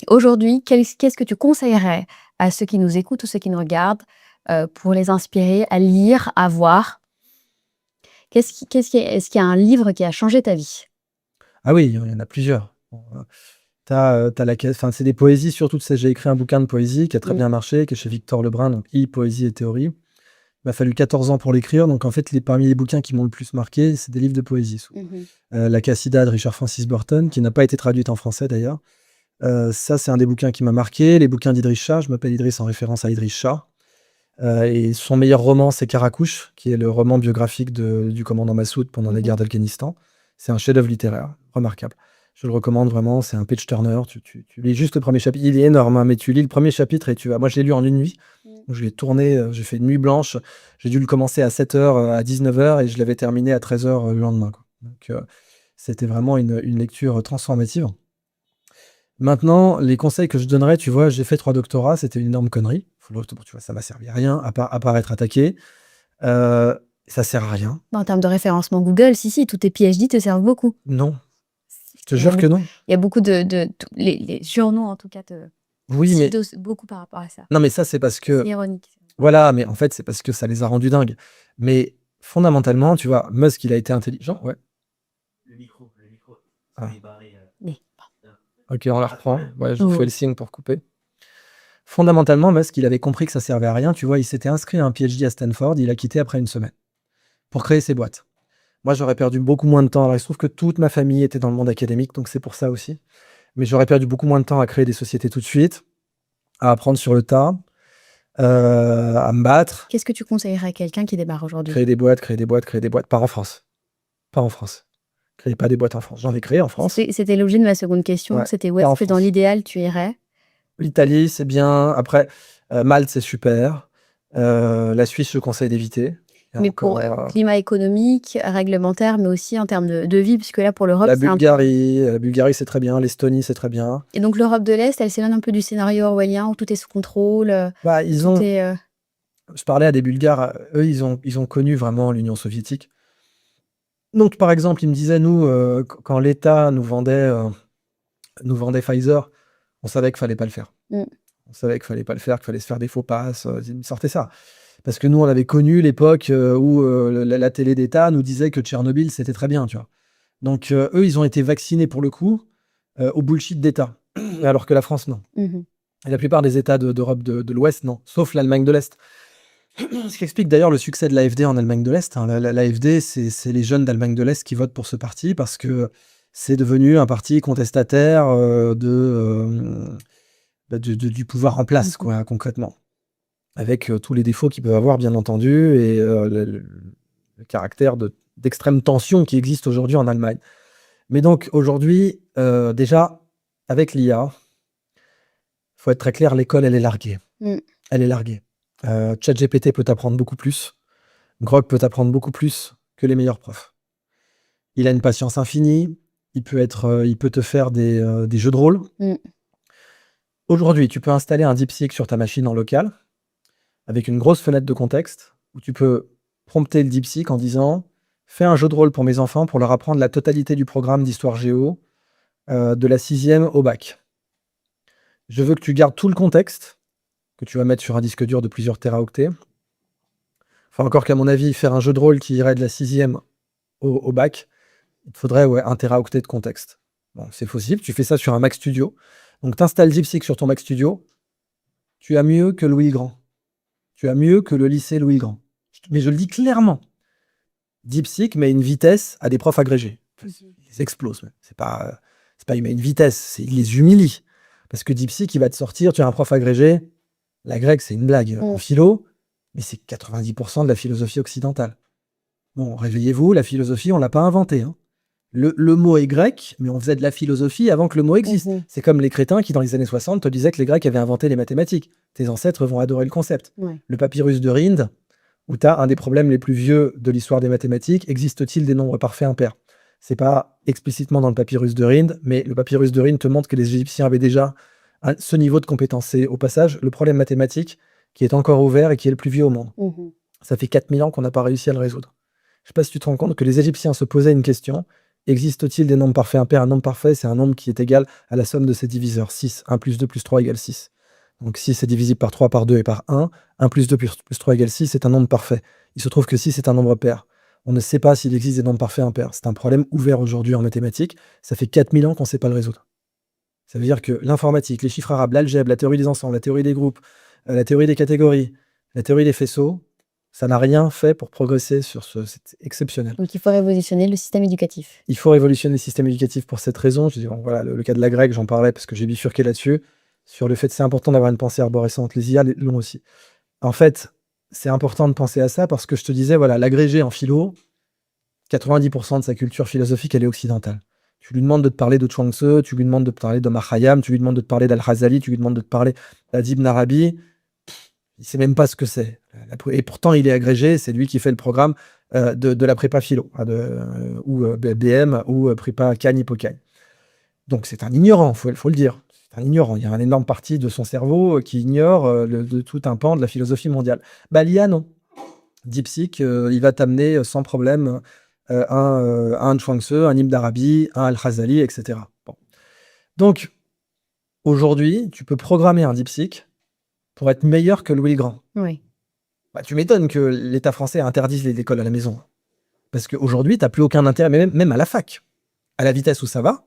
Aujourd'hui, qu'est-ce que tu conseillerais à ceux qui nous écoutent ou ceux qui nous regardent, pour les inspirer à lire, à voir? Est-ce qu'il y a un livre qui a changé ta vie? Ah oui, il y en a plusieurs. Bon, tu as, enfin, c'est des poésies surtout, tu sais, j'ai écrit un bouquin de poésie qui a très Mmh. bien marché, qui est chez Victor Lebrun, donc Poésie et théorie. Il m'a fallu 14 ans pour l'écrire, donc en fait, parmi les bouquins qui m'ont le plus marqué, c'est des livres de poésie souvent. Mmh. La Cassida de Richard Francis Burton, qui n'a pas été traduite en français d'ailleurs. Ça, c'est un des bouquins qui m'a marqué. Les bouquins d'Idriss Shah, je m'appelle Idriss en référence à Idriss Shah. Et son meilleur roman, c'est Karakouche, qui est le roman biographique du commandant Massoud pendant la Mmh. guerre d'Afghanistan. C'est un chef-d'œuvre littéraire, remarquable. Je le recommande vraiment, c'est un page-turner. Tu lis juste le premier chapitre. Il est énorme, hein, mais tu lis le premier chapitre et tu vas. Moi, je l'ai lu en une nuit. Mmh. Je l'ai tourné, j'ai fait une nuit blanche. J'ai dû le commencer à 7h, à 19h et je l'avais terminé à 13h le lendemain, quoi. Donc, c'était vraiment une lecture transformative. Maintenant, les conseils que je donnerais, tu vois, j'ai fait 3 doctorats, c'était une énorme connerie. Tu vois, ça m'a servi à rien, à part être attaqué. Ça sert à rien. En termes de référencement Google, si, tous tes PhD te servent beaucoup. Non, je te Il y a jure que beaucoup non. il y a beaucoup de tous les journaux en tout cas te Oui, citent mais beaucoup par rapport à ça. non, mais ça, c'est parce C'est que ironique. voilà, mais en fait, c'est parce que ça les a rendus dingues. Mais fondamentalement, tu vois, Musk, il a été intelligent, ouais. Le micro, Ah, il est barré. Mais OK, on la reprend. Ouais, je vous fais oh. le signe pour couper. Fondamentalement, Musk, il avait compris que ça servait à rien, tu vois, il s'était inscrit à un PhD à Stanford, il a quitté après une semaine pour créer ses boîtes. Moi, j'aurais perdu beaucoup moins de temps. Alors, il se trouve que toute ma famille était dans le monde académique, donc c'est pour ça aussi. Mais j'aurais perdu beaucoup moins de temps à créer des sociétés tout de suite, à apprendre sur le tas, à me battre, Qu'est-ce que tu conseillerais à quelqu'un qui démarre aujourd'hui? créer des boîtes, créer des boîtes, créer des boîtes. Pas en France. Pas en France. Créez pas des boîtes en France. J'en ai créé en France. C'était l'objet de ma seconde question, Ouais, c'était où pas en est-ce que dans France. l'idéal tu irais? L'Italie, c'est bien. Après, Malte, c'est super. La Suisse, je conseille d'éviter. Il y a Mais pour, encore climat économique, réglementaire, mais aussi en termes de vie, puisque là pour l'Europe la c'est un peu Bulgarie. La Bulgarie, c'est très bien. L'Estonie, c'est très bien. et donc l'Europe de l'Est, elle s'éloigne un peu du scénario orwellien où tout est sous contrôle, Bah, tout est, je parlais à des Bulgares, eux, ils ont connu vraiment l'Union soviétique. Donc, par exemple, ils me disaient, nous, quand l'État nous vendait Pfizer, on savait qu'il fallait pas le faire. mmh, On savait qu'il fallait pas le faire, qu'il fallait se faire des faux passes, ils me sortaient ça. Parce que nous, on avait connu l'époque, où, la télé d'État nous disait que Tchernobyl, c'était très bien, tu vois? Donc, eux, ils ont été vaccinés pour le coup, au bullshit d'État, alors que la France, non. mmh. Et la plupart des États d'Europe de l'Ouest, non, sauf l'Allemagne de l'Est. Ce qui explique d'ailleurs le succès de l'AfD en Allemagne de l'Est, hein. L'AfD, c'est les jeunes d'Allemagne de l'Est qui votent pour ce parti parce que c'est devenu un parti contestataire, du pouvoir en place, Mmh. quoi, concrètement. Avec, tous les défauts qu'ils peuvent avoir, bien entendu, et le caractère d'extrême tension qui existe aujourd'hui en Allemagne. Mais donc aujourd'hui, déjà, avec l'IA, faut être très clair, l'école, elle est larguée. Mmh. Elle est larguée. ChatGPT peut t'apprendre beaucoup plus. Grok peut t'apprendre beaucoup plus que les meilleurs profs. Il a une patience infinie. Il peut te faire des jeux de rôle. Mmh. Aujourd'hui, tu peux installer un DeepSeek sur ta machine en local avec une grosse fenêtre de contexte où tu peux prompter le DeepSeek en disant: «Fais un jeu de rôle pour mes enfants pour leur apprendre la totalité du programme d'histoire géo, de la 6e au bac. Je veux que tu gardes tout le contexte, que tu vas mettre sur un disque dur de plusieurs téraoctets». Enfin, encore qu'à mon avis, faire un jeu de rôle qui irait de la 6e au bac, il te faudrait, ouais, 1 téraoctet de contexte. Bon, c'est possible, tu fais ça sur un Mac Studio. Donc tu installes DeepSeek sur ton Mac Studio, tu as mieux que Louis Grand. Tu as mieux que le lycée Louis Grand. Mais je le dis clairement. DeepSeek met une vitesse à des profs agrégés. Mmh. Ils explosent même. C'est pas il met une vitesse, il les humilie. Parce que DeepSeek, il va te sortir, tu as un prof agrégé, la grecque, c'est une blague en Mmh. philo, mais c'est 90 de la philosophie occidentale. Bon, réveillez-vous, la philosophie, on l'a pas inventée, hein. Le mot est grec, mais on faisait de la philosophie avant que le mot existe. Mmh. C'est comme les crétins qui, dans les années 60, te disaient que les Grecs avaient inventé les mathématiques. Tes ancêtres vont adorer le concept. Ouais. Le papyrus de Rinde, où tu as un des problèmes les plus vieux de l'histoire des mathématiques, existe-t-il des nombres parfaits impairs? C'est pas explicitement dans le papyrus de Rinde, mais le papyrus de Rinde te montre que les Égyptiens avaient déjà ce niveau de compétence. C'est au passage le problème mathématique qui est encore ouvert et qui est le plus vieux au monde. Mmh. Ça fait 4000 ans qu'on n'a pas réussi à le résoudre. Je sais pas si tu te rends compte que les Égyptiens se posaient une question Existe-t-il des nombres parfaits impairs? Un nombre parfait, c'est un nombre qui est égal à la somme de ses diviseurs. 6, 1 plus 2 plus 3 égale 6. Donc 6 est divisible par 3, par 2 et par 1. 1 plus 2 plus 3 égale 6, c'est un nombre parfait. Il se trouve que 6 est un nombre pair. On ne sait pas s'il existe des nombres parfaits impairs. C'est un problème ouvert aujourd'hui en mathématiques. Ça fait 4000 ans qu'on ne sait pas le résoudre. Ça veut dire que l'informatique, les chiffres arabes, l'algèbre, la théorie des ensembles, la théorie des groupes, la théorie des catégories, la théorie des faisceaux, ça n'a rien fait pour progresser sur c'est exceptionnel. Donc il faut révolutionner le système éducatif. Il faut révolutionner le système éducatif pour cette raison. Je dis, bon, voilà, le cas de la grecque, j'en parlais parce que j'ai bifurqué là-dessus, sur le fait que c'est important d'avoir une pensée arborescente. Les IA l'ont aussi. En fait, c'est important de penser à ça parce que je te disais, voilà, l'agrégé en philo, 90% de sa culture philosophique, elle est occidentale. Tu lui demandes de te parler de Chuang Tzu, tu lui demandes de te parler d'Omar Khayyam, tu lui demandes de te parler d'Al-Ghazali, tu lui demandes de te parler d'Ibn Arabi, il ne sait même pas ce que c'est. Et pourtant, il est agrégé, c'est lui qui fait le programme de la prépa philo, ou BM, ou prépa Cagne, Hippocagne. Donc c'est un ignorant, faut le dire. C'est un ignorant. Il y a une énorme partie de son cerveau qui ignore de tout un pan de la philosophie mondiale. L'IA, non. DeepSeek, il va t'amener sans problème un Chuang Tzu, un Ibn Arabi, un Al-Ghazali, etc. Bon. Donc, aujourd'hui, tu peux programmer un DeepSeek pour être meilleur que Louis le Grand. Oui. Tu m'étonnes que l'État français interdise les écoles à la maison. Parce qu'aujourd'hui, tu n'as plus aucun intérêt, même à la fac. À la vitesse où ça va,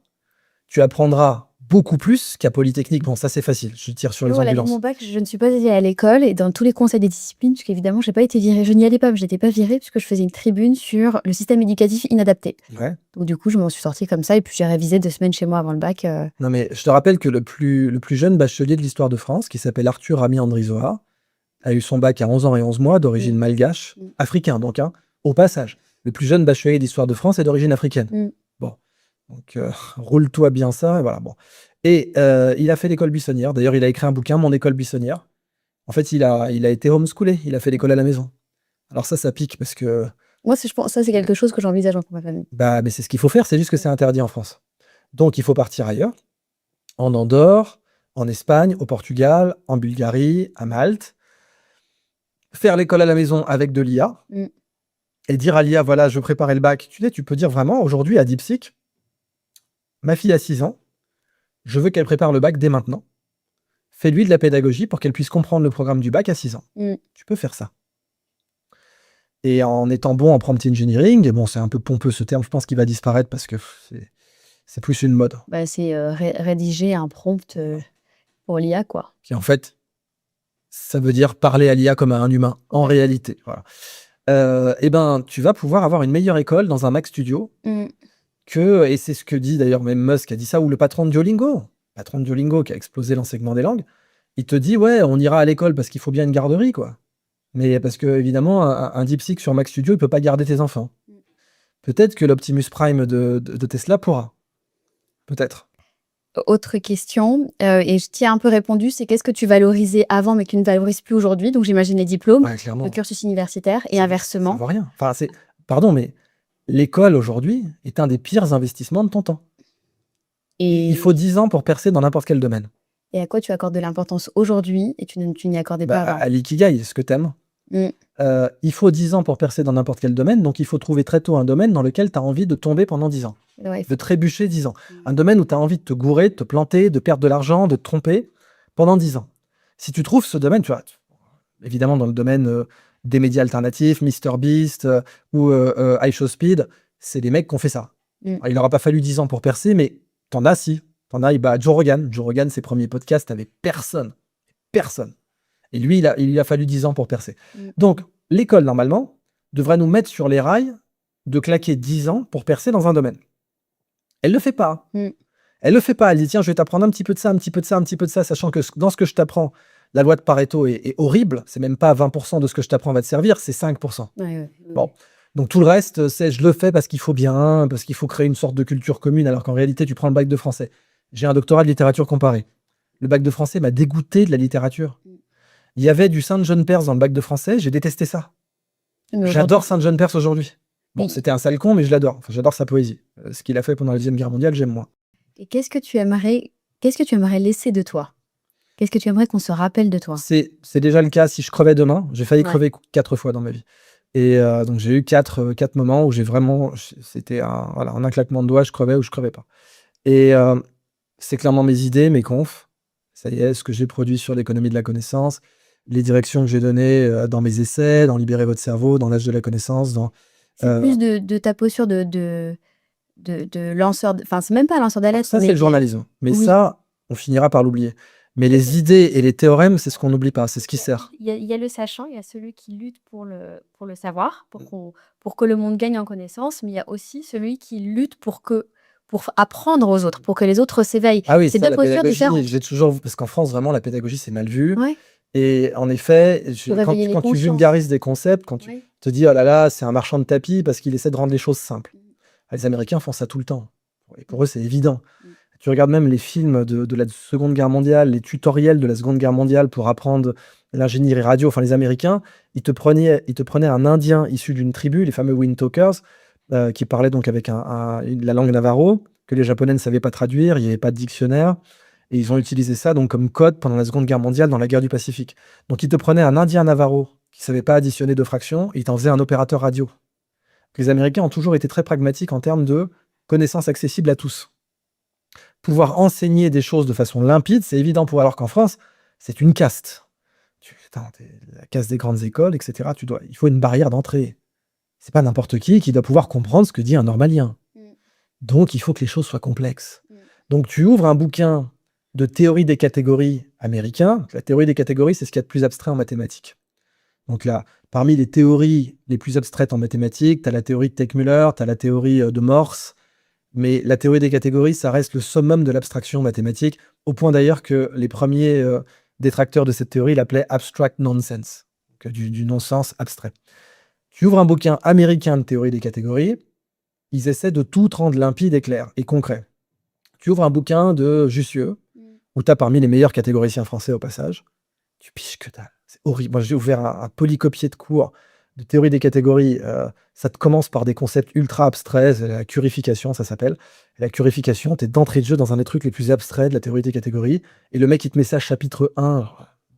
tu apprendras beaucoup plus qu'à Polytechnique. Bon, ça, c'est facile. Je tire sur les Voilà, ambulances. pour mon bac, je ne suis pas allée à l'école et dans tous les conseils des disciplines, parce qu'évidemment, je n'ai pas été virée. Je n'y allais pas, mais je n'étais pas virée puisque je faisais une tribune sur le système éducatif inadapté. Ouais. Donc du coup, je m'en suis sortie comme ça et puis j'ai révisé 2 semaines chez moi avant le bac. Non, mais je te rappelle que le plus jeune bachelier de l'histoire de France, qui s'appelle Arthur Ramy Andrizoa, a eu son bac à 11 ans et 11 mois, d'origine malgache, africain donc, au passage. Le plus jeune bachelier d'histoire de France est d'origine africaine. Bon, donc roule-toi bien ça, et voilà, bon. Et il a fait l'école buissonnière, d'ailleurs il a écrit un bouquin, Mon école buissonnière. En fait, il a été homeschoolé, il a fait l'école à la maison. Alors ça pique parce que... Moi, je pense ça, c'est quelque chose que j'envisage pour ma famille. mais c'est ce qu'il faut faire, c'est juste que c'est interdit en France. Donc il faut partir ailleurs, en Andorre, en Espagne, au Portugal, en Bulgarie, à Malte, faire l'école à la maison avec de l'IA, et dire à l'IA, voilà, je veux préparer le bac. Tu peux dire vraiment, aujourd'hui, à DeepSeek, ma fille a 6 ans, je veux qu'elle prépare le bac dès maintenant. Fais-lui de la pédagogie pour qu'elle puisse comprendre le programme du bac à 6 ans. Tu peux faire ça. Et en étant bon en prompt engineering, et bon, c'est un peu pompeux ce terme, je pense qu'il va disparaître parce que c'est plus une mode. C'est rédiger un prompt pour l'IA, quoi. Qui en fait, ça veut dire parler à l'IA comme à un humain, en réalité. Voilà. Tu vas pouvoir avoir une meilleure école dans un Mac Studio et c'est ce que dit d'ailleurs même Musk a dit ça, ou le patron de Duolingo qui a explosé l'enseignement des langues, il te dit ouais, on ira à l'école parce qu'il faut bien une garderie, quoi. Mais parce que évidemment, un DeepSeek sur Mac Studio, il peut pas garder tes enfants. Peut-être que l'Optimus Prime de Tesla pourra. Peut-être. Autre question, et je t'y ai un peu répondu, c'est qu'est-ce que tu valorisais avant mais que tu ne valorises plus aujourd'hui? Donc j'imagine les diplômes, le cursus universitaire et inversement. Ça vaut rien. Enfin, pardon, mais l'école aujourd'hui est un des pires investissements de ton temps. Et il faut 10 ans pour percer dans n'importe quel domaine. Et à quoi tu accordes de l'importance aujourd'hui et tu n'y accordais pas avant? À l'ikigai, ce que t'aimes. Il faut 10 ans pour percer dans n'importe quel domaine, donc il faut trouver très tôt un domaine dans lequel tu as envie de tomber pendant 10 ans. De trébucher 10 ans. Un domaine où tu as envie de te gourer, de te planter, de perdre de l'argent, de te tromper pendant 10 ans. Si tu trouves ce domaine, tu vois, évidemment dans le domaine des médias alternatifs, MrBeast ou iShowSpeed, c'est des mecs qui ont fait ça. Alors, il n'aura pas fallu 10 ans pour percer, mais t'en as si. T'en as, Joe Rogan. Joe Rogan, ses premiers podcasts avec personne. Personne. Et lui, il a fallu 10 ans pour percer. Donc, l'école, normalement, devrait nous mettre sur les rails de claquer 10 ans pour percer dans un domaine. Elle ne le fait pas. Elle le fait pas. Elle dit, tiens, je vais t'apprendre un petit peu de ça, un petit peu de ça, un petit peu de ça, sachant que dans ce que je t'apprends, la loi de Pareto est horrible. C'est même pas 20% de ce que je t'apprends va te servir, c'est 5%. Bon. Donc, tout le reste, c'est je le fais parce qu'il faut bien, parce qu'il faut créer une sorte de culture commune, alors qu'en réalité, tu prends le bac de français. J'ai un doctorat de littérature comparée. Le bac de français m'a dégoûté de la littérature. Il y avait du Saint John Perse dans le bac de français, j'ai détesté ça. J'adore Saint John Perse aujourd'hui. Bon, c'était un sale con, mais je l'adore. Enfin, j'adore sa poésie. Ce qu'il a fait pendant la Deuxième Guerre mondiale, j'aime moins. Et qu'est-ce que tu aimerais laisser de toi? Qu'est-ce que tu aimerais qu'on se rappelle de toi? C'est déjà le cas. Si je crevais demain, j'ai failli crever 4 fois dans ma vie. Et donc j'ai eu quatre moments où j'ai vraiment c'était voilà, en un claquement de doigts, je crevais ou je crevais pas. Et c'est clairement mes idées, mes confs, ça y est, ce que j'ai produit sur l'économie de la connaissance, les directions que j'ai données, dans mes essais, dans Libérer votre cerveau, dans l'âge de la connaissance, dans C'est plus de ta posture de lanceur enfin, c'est même pas lanceur d'alerte, ça, c'est mais le journalisme. Mais oui. ça, on finira par l'oublier. Mais les idées et les théorèmes, c'est ce qu'on n'oublie pas, c'est ce qui sert. Il y a le sachant, il y a celui qui lutte pour le savoir, pour que le monde gagne en connaissance, mais il y a aussi celui qui lutte pour apprendre aux autres, pour que les autres s'éveillent. Ah oui, C'est ça, deux la postures différentes. pédagogie, j'ai toujours parce qu'en France, vraiment, la pédagogie, c'est mal vu. Ouais, Et en effet, réveiller les quand tu consciences. vulgarises des concepts, quand tu Ouais. te dis: «Oh là là, c'est un marchand de tapis parce qu'il essaie de rendre les choses simples». Les Américains font ça tout le temps. Et pour eux, c'est évident. Tu regardes même les films de la Seconde Guerre mondiale, les tutoriels de la Seconde Guerre mondiale pour apprendre l'ingénierie radio. Enfin, les Américains, ils te prenaient un Indien issu d'une tribu, les fameux Windtalkers, qui parlait donc avec la langue Navajo, que les Japonais ne savaient pas traduire, il n'y avait pas de dictionnaire. Et ils ont utilisé ça donc comme code pendant la Seconde Guerre mondiale dans la guerre du Pacifique. Donc ils te prenaient un Indien Navarro qui ne savait pas additionner deux fractions et ils t'en faisaient un opérateur radio. Les Américains ont toujours été très pragmatiques en termes de connaissances accessibles à tous. Pouvoir enseigner des choses de façon limpide, c'est évident pour eux, alors qu'en France, c'est une caste. T'es la caste des grandes écoles, etc. Il faut une barrière d'entrée. C'est pas n'importe qui doit pouvoir comprendre ce que dit un normalien. Donc il faut que les choses soient complexes. Donc tu ouvres un bouquin de théorie des catégories américain. La théorie des catégories, c'est ce qu'il y a de plus abstrait en mathématiques. Donc là, parmi les théories les plus abstraites en mathématiques, tu as la théorie de Teichmüller, tu as la théorie de Morse, mais la théorie des catégories, ça reste le summum de l'abstraction mathématique, au point d'ailleurs que les premiers détracteurs de cette théorie l'appelaient abstract nonsense, donc du non-sens abstrait. Tu ouvres un bouquin américain de théorie des catégories, ils essaient de tout rendre limpide et clair et concret. Tu ouvres un bouquin de Jussieu, où tu as parmi les meilleurs catégoriciens français au passage, tu piches que dalle. C'est horrible. Moi, j'ai ouvert un polycopier de cours de théorie des catégories. Ça te commence par des concepts ultra abstraits, la curification, ça s'appelle. Et la curification, t'es d'entrée de jeu dans un des trucs les plus abstraits de la théorie des catégories. Et le mec, il te met ça chapitre 1,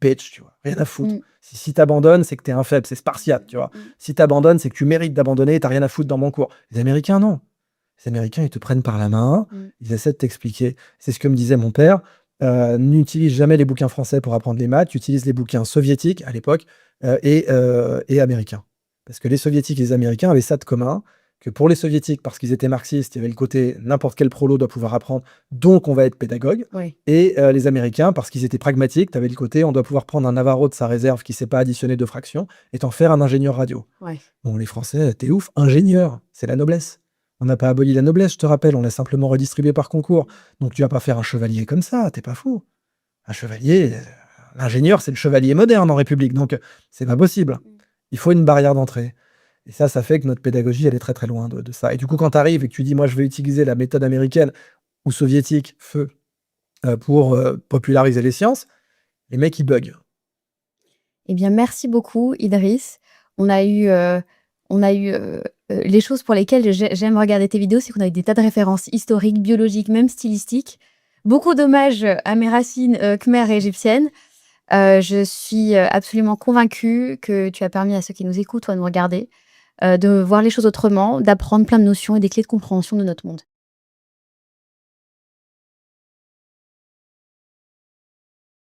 bitch, tu vois, rien à foutre. Si t'abandonnes, c'est que t'es un faible, c'est spartiate, tu vois. Si t'abandonnes, c'est que tu mérites d'abandonner et t'as rien à foutre dans mon cours. Les Américains, non. Les Américains, ils te prennent par la main, ils essaient de t'expliquer. C'est ce que me disait mon père. N'utilise jamais les bouquins français pour apprendre les maths, utilise les bouquins soviétiques à l'époque et américains. Parce que les soviétiques et les américains avaient ça de commun, que pour les soviétiques, parce qu'ils étaient marxistes, il y avait le côté n'importe quel prolo doit pouvoir apprendre, donc on va être pédagogue. Oui. Et les Américains, parce qu'ils étaient pragmatiques, tu avais le côté on doit pouvoir prendre un Navarro de sa réserve qui ne sait pas additionner deux fractions et t'en faire un ingénieur radio. Ouais. Bon, les Français, t'es ouf, ingénieur, c'est la noblesse. On n'a pas aboli la noblesse, je te rappelle, on l'a simplement redistribué par concours. Donc tu vas pas faire un chevalier comme ça, t'es pas fou. Un chevalier, l'ingénieur, c'est le chevalier moderne en République, donc c'est pas possible. Il faut une barrière d'entrée. Et ça fait que notre pédagogie, elle est très très loin de ça. Et du coup, quand tu arrives et que tu dis, moi, je vais utiliser la méthode américaine ou soviétique, feu, pour populariser les sciences, les mecs, ils bug. Eh bien, merci beaucoup, Idriss. On a eu les choses pour lesquelles j'aime regarder tes vidéos, c'est qu'on a eu des tas de références historiques, biologiques, même stylistiques. Beaucoup d'hommages à mes racines khmères et égyptiennes. Je suis absolument convaincue que tu as permis à ceux qui nous écoutent ou à nous regarder de voir les choses autrement, d'apprendre plein de notions et des clés de compréhension de notre monde.